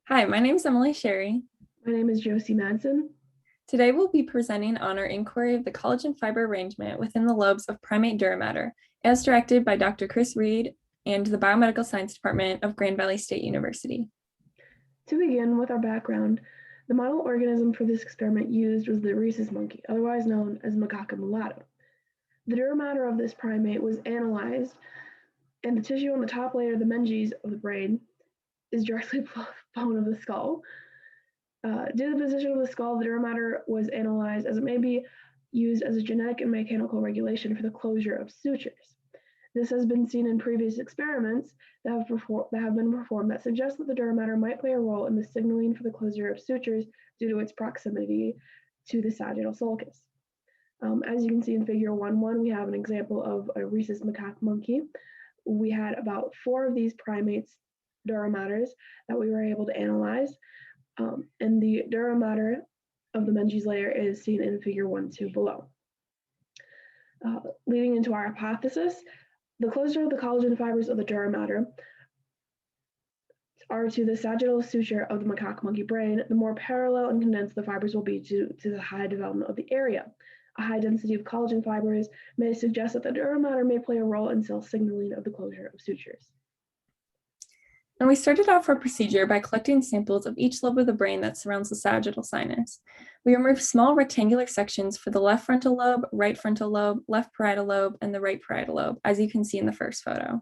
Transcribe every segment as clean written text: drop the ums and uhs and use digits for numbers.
Hi, my name is Emily Sherry. My name is Josie Madsen. Today we'll be presenting on our inquiry of the collagen fiber arrangement within the lobes of primate dura matter, as directed by Dr. Chris Reed and the Biomedical Science Department of Grand Valley State University. To begin with our background, the model organism for this experiment used was the rhesus monkey, otherwise known as macaca mulatta. The dura matter of this primate was analyzed, and the tissue on the top layer, the meninges of the brain, is directly bone of the skull. Due to the position of the skull, the dura matter was analyzed as it may be used as a genetic and mechanical regulation for the closure of sutures. This has been seen in previous experiments that have been performed that suggest that the dura matter might play a role in the signaling for the closure of sutures due to its proximity to the sagittal sulcus. As you can see in figure 1.1, we have an example of a rhesus macaque monkey. We had about 4 of these primates dura matters that we were able to analyze, and the dura matter of the meninges layer is seen in figure 1.2 below. Leading into our hypothesis, the closer the collagen fibers of the dura matter are to the sagittal suture of the macaque monkey brain, the more parallel and condensed the fibers will be due to the high development of the area. A high density of collagen fibers may suggest that the dura matter may play a role in cell signaling of the closure of sutures. And we started off our procedure by collecting samples of each lobe of the brain that surrounds the sagittal sinus. We removed small rectangular sections for the left frontal lobe, right frontal lobe, left parietal lobe, and the right parietal lobe, as you can see in the first photo.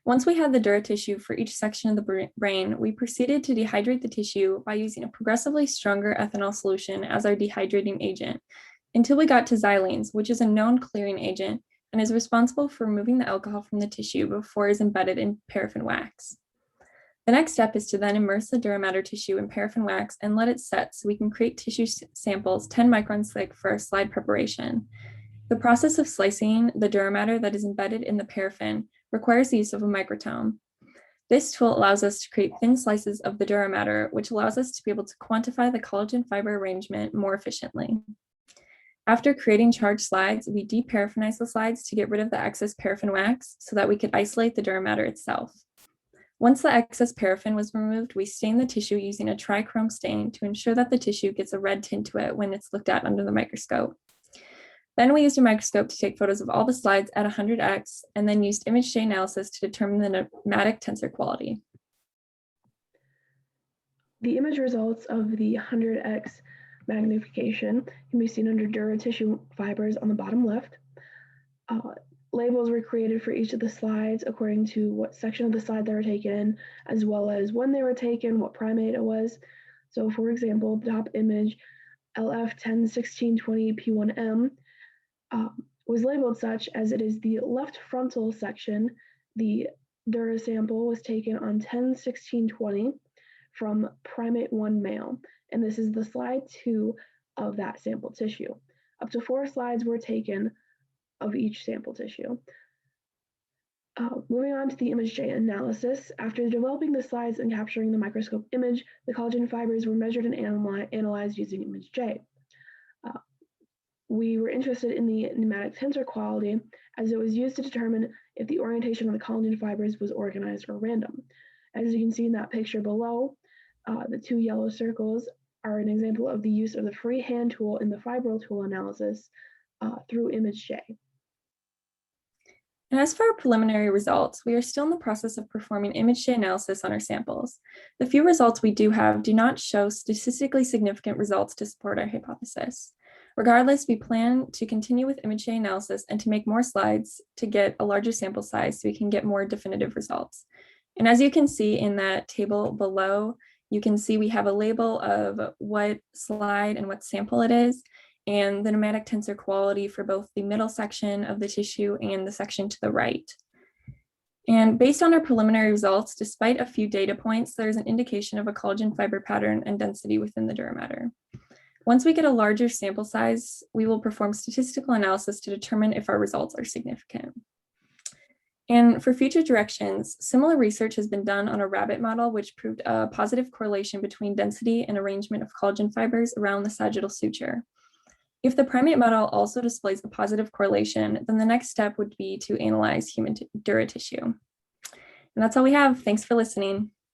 Once we had the dura tissue for each section of the brain, we proceeded to dehydrate the tissue by using a progressively stronger ethanol solution as our dehydrating agent, until we got to xylenes, which is a known clearing agent and is responsible for removing the alcohol from the tissue before it is embedded in paraffin wax. The next step is to then immerse the dura matter tissue in paraffin wax and let it set so we can create tissue samples 10 microns thick for our slide preparation. The process of slicing the dura matter that is embedded in the paraffin requires the use of a microtome. This tool allows us to create thin slices of the dura matter, which allows us to be able to quantify the collagen fiber arrangement more efficiently. After creating charged slides, we deparaffinize the slides to get rid of the excess paraffin wax so that we could isolate the dura matter itself. Once the excess paraffin was removed, we stained the tissue using a trichrome stain to ensure that the tissue gets a red tint to it when it's looked at under the microscope. Then we used a microscope to take photos of all the slides at 100x and then used image J analysis to determine the nematic tensor quality. The image results of the 100x magnification can be seen under dura tissue fibers on the bottom left. Labels were created for each of the slides according to what section of the slide they were taken, as well as when they were taken, what primate it was. So for example, the top image, LF101620P1M, was labeled such as it is the left frontal section. The dura sample was taken on 101620 from primate 1 male, and this is the slide 2 of that sample tissue. Up to 4 slides were taken of each sample tissue. Moving on to the image J analysis, after developing the slides and capturing the microscope image, the collagen fibers were measured and analyzed using image J. We were interested in the nematic tensor quality as it was used to determine if the orientation of the collagen fibers was organized or random. As you can see in that picture below, the 2 yellow circles are an example of the use of the freehand tool in the fibril tool analysis through image J. And as for our preliminary results, we are still in the process of performing image J analysis on our samples. The few results we do have do not show statistically significant results to support our hypothesis. Regardless, we plan to continue with image J analysis and to make more slides to get a larger sample size so we can get more definitive results. And as you can see in that table below, you can see we have a label of what slide and what sample it is, and the nematic tensor quality for both the middle section of the tissue and the section to the right. And based on our preliminary results, despite a few data points, there's an indication of a collagen fiber pattern and density within the dura matter. Once we get a larger sample size, we will perform statistical analysis to determine if our results are significant. And for future directions, similar research has been done on a rabbit model, which proved a positive correlation between density and arrangement of collagen fibers around the sagittal suture. If the primate model also displays a positive correlation, then the next step would be to analyze human dura tissue. And that's all we have. Thanks for listening.